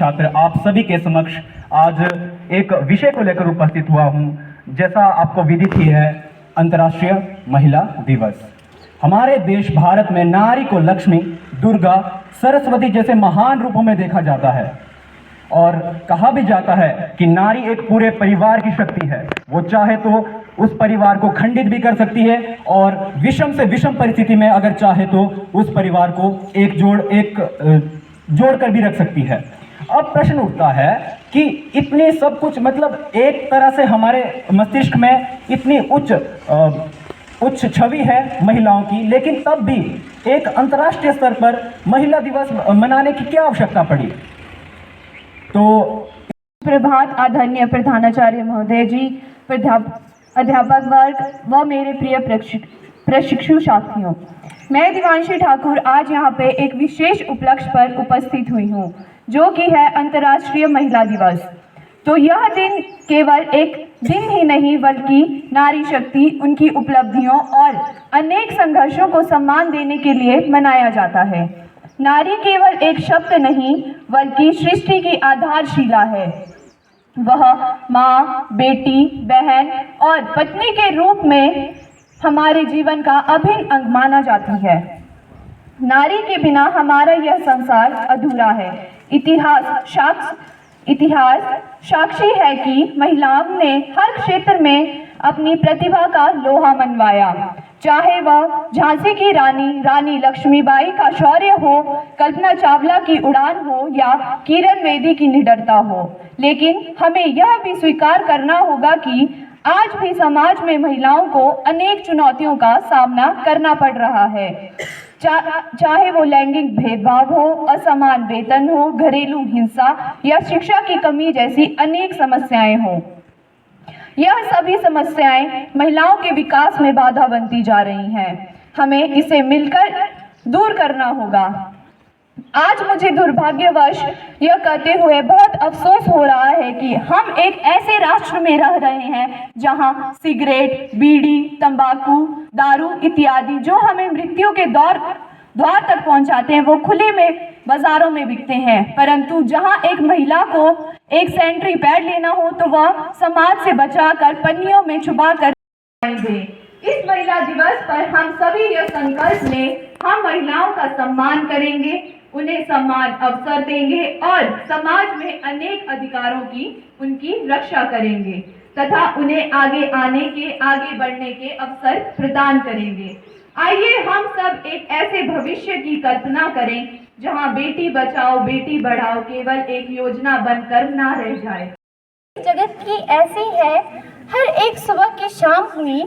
छात्र आप सभी के समक्ष आज एक विषय को लेकर उपस्थित हुआ हूं। जैसा आपको विदित ही है, अंतर्राष्ट्रीय महिला दिवस। हमारे देश भारत में नारी को लक्ष्मी, दुर्गा, सरस्वती जैसे महान रूपों में देखा जाता है और कहा भी जाता है कि नारी एक पूरे परिवार की शक्ति है। वो चाहे तो उस परिवार को खंडित भी कर सकती है और विषम से विषम परिस्थिति में अगर चाहे तो उस परिवार को एक जोड़ कर भी रख सकती है। अब प्रश्न उठता है कि इतनी सब कुछ, मतलब एक तरह से हमारे मस्तिष्क में इतनी उच्च छवि है महिलाओं की, लेकिन तब भी एक अंतर्राष्ट्रीय स्तर पर महिला दिवस मनाने की क्या आवश्यकता पड़ी? तो प्रभात आदरणीय प्रधानाचार्य महोदय जी, अध्यापक वर्ग व मेरे प्रिय प्रशिक्षु साथियों, मैं दिवांशी ठाकुर आज यहाँ पे एक विशेष उपलक्ष्य पर उपस्थित हुई हूँ, जो कि है अंतर्राष्ट्रीय महिला दिवस। तो यह दिन केवल एक दिन ही नहीं, बल्कि नारी शक्ति, उनकी उपलब्धियों और अनेक संघर्षों को सम्मान देने के लिए मनाया जाता है। नारी केवल एक शब्द नहीं, बल्कि सृष्टि की आधारशिला है। वह माँ, बेटी, बहन और पत्नी के रूप में हमारे जीवन का अभिन्न अंग माना जाती है। नारी के बिना हमारा यह संसार अधूरा है। इतिहास साक्षी है कि महिलाओं ने हर क्षेत्र में अपनी प्रतिभा का लोहा मनवाया, चाहे वह झांसी की रानी लक्ष्मीबाई का शौर्य हो, कल्पना चावला की उड़ान हो या किरण बेदी की निडरता हो। लेकिन हमें यह भी स्वीकार करना होगा कि आज भी समाज में महिलाओं को अनेक चुनौतियों का सामना करना पड़ रहा है, चाहे वो लैंगिक भेदभाव हो, असमान वेतन हो, घरेलू हिंसा या शिक्षा की कमी जैसी अनेक समस्याएं हों। यह सभी समस्याएं महिलाओं के विकास में बाधा बनती जा रही हैं। हमें इसे मिलकर दूर करना होगा। आज मुझे दुर्भाग्यवश यह कहते हुए बहुत अफसोस हो रहा है कि हम एक ऐसे राष्ट्र में रह रहे हैं जहां सिगरेट, बीड़ी, तंबाकू, दारू इत्यादि जो हमें मृत्यु के द्वार तक पहुंचाते हैं, वो खुले में बाजारों में बिकते हैं। परंतु जहां एक महिला को एक सैनिटरी पैड लेना हो तो वह समाज से बचाकर पन्नियों में छुपा कर दे। इस महिला दिवस पर हम सभी यह संकल्प लें, हम महिलाओं का सम्मान करेंगे, उन्हें समान अवसर देंगे और समाज में अनेक अधिकारों की उनकी रक्षा करेंगे तथा उन्हें आगे बढ़ने के अवसर प्रदान करेंगे। आइए हम सब एक ऐसे भविष्य की कल्पना करें जहां बेटी बचाओ बेटी बढ़ाओ केवल एक योजना बनकर ना रह जाए। जगत की ऐसी है, हर एक सुबह की शाम हुई,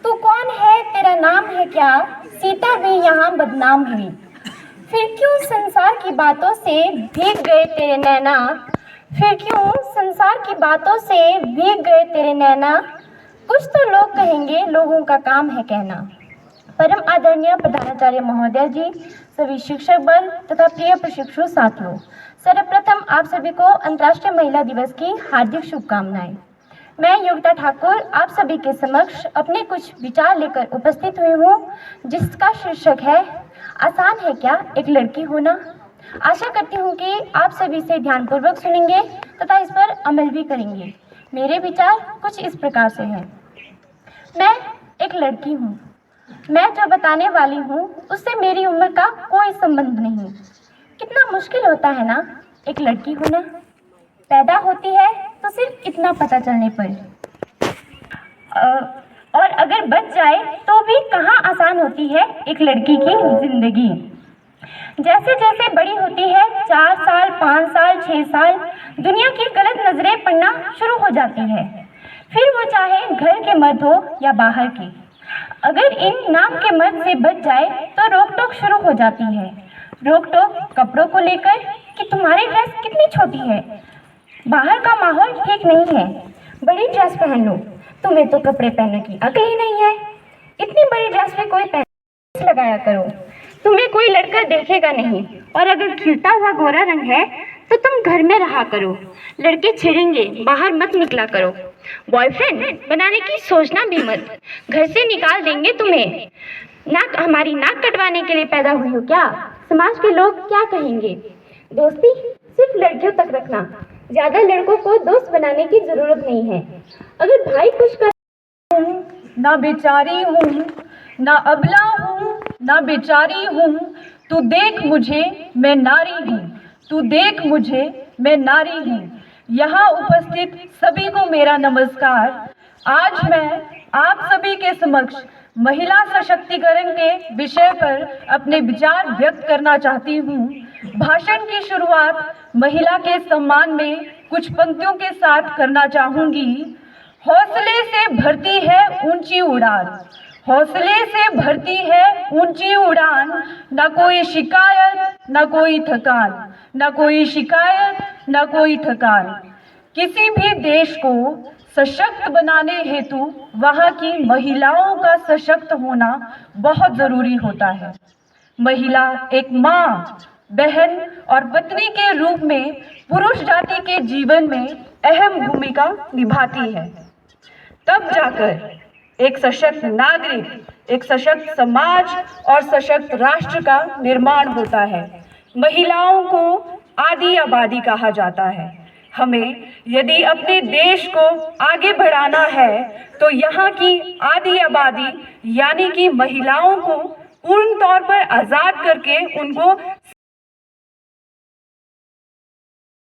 तू कौन है, तेरा नाम है क्या, सीता भी यहाँ बदनाम हुई। फिर क्यों संसार की बातों से भीग गए तेरे नैना, फिर क्यों संसार की बातों से भीग गए तेरे नैना, कुछ तो लोग कहेंगे, लोगों का काम है कहना। परम आदरणीय प्रधानाचार्य महोदय जी, सभी शिक्षक बल तथा प्रिय प्रशिक्षु साथियों, सर्वप्रथम आप सभी को अंतर्राष्ट्रीय महिला दिवस की हार्दिक शुभकामनाएं। मैं योगिता ठाकुर आप सभी के समक्ष अपने कुछ विचार लेकर उपस्थित हुई हूँ, जिसका शीर्षक है आसान है क्या एक लड़की होना। आशा करती हूँ कि आप सभी इसे ध्यानपूर्वक सुनेंगे तथा इस पर अमल भी करेंगे। मेरे विचार कुछ इस प्रकार से हैं। मैं एक लड़की हूँ। मैं जो बताने वाली हूँ उससे मेरी उम्र का कोई संबंध नहीं। कितना मुश्किल होता है ना एक लड़की होना। पैदा होती है तो सिर्फ इतना पता चलने पर, और अगर बच जाए तो भी कहाँ आसान होती है एक लड़की की जिंदगी। जैसे जैसे बड़ी होती है, 4 साल, 5 साल, 6 साल, दुनिया की गलत नजरें पड़ना शुरू हो जाती है। फिर वो चाहे घर के मर्द हो या बाहर के, अगर इन नाम के मर्द से बच जाए तो रोक टोक शुरू हो जाती है। रोक टोक कपड़ों को लेकर कि तुम्हारी ड्रेस कितनी छोटी है, बाहर का माहौल ठीक नहीं है, बड़ी ड्रेस पहन लो, तुम्हें तो कपड़े पहनने की अकल ही नहीं है, इतनी बड़ी ड्रेस में कोई पहन लगाया करो, तुम्हें कोई लड़का देखेगा नहीं, और अगर खिलता हुआ गोरा रंग है तो तुम घर में रहा करो, लड़के छेड़ेंगे, बाहर मत निकला करो, बॉयफ्रेंड बनाने की सोचना भी मत, घर से निकाल देंगे तुम्हें। हमारी नाक कटवाने के लिए पैदा हुई हो क्या, समाज के लोग क्या कहेंगे। दोस्ती सिर्फ लड़कियों तक रखना। ज्यादा लड़कों को दोस्त बनाने की जरूरत नहीं है। अगर भाई कुछ कर ना बेचारी हूँ, ना अबला हूँ, ना बेचारी हूँ, तू देख मुझे मैं नारी हूँ, तू देख मुझे मैं नारी हूँ। यहाँ उपस्थित सभी को मेरा नमस्कार। आज मैं आप सभी के समक्ष महिला सशक्तिकरण के विषय पर अपने विचार व्यक्त करना चाहती हूँ। भाषण की शुरुआत महिला के सम्मान में कुछ पंक्तियों के साथ करना चाहूँगी। हौसले से भरती है ऊंची उड़ान, हौसले से भरती है ऊंची उड़ान, न कोई शिकायत न कोई थकान, न कोई शिकायत न कोई थकान। किसी भी देश को सशक्त बनाने हेतु वहाँ की महिलाओं का सशक्त होना बहुत जरूरी होता है। महिला एक माँ, बहन और पत्नी के रूप में पुरुष जाति के जीवन में अहम भूमिका निभाती है। तब जाकर एक सशक्त नागरिक, एक सशक्त समाज और सशक्त राष्ट्र का निर्माण होता है। महिलाओं को आदि आबादी कहा जाता है। हमें यदि अपने देश को आगे बढ़ाना है तो यहाँ की आदि आबादी यानी कि महिलाओं को पूर्ण तौर पर आजाद करके उनको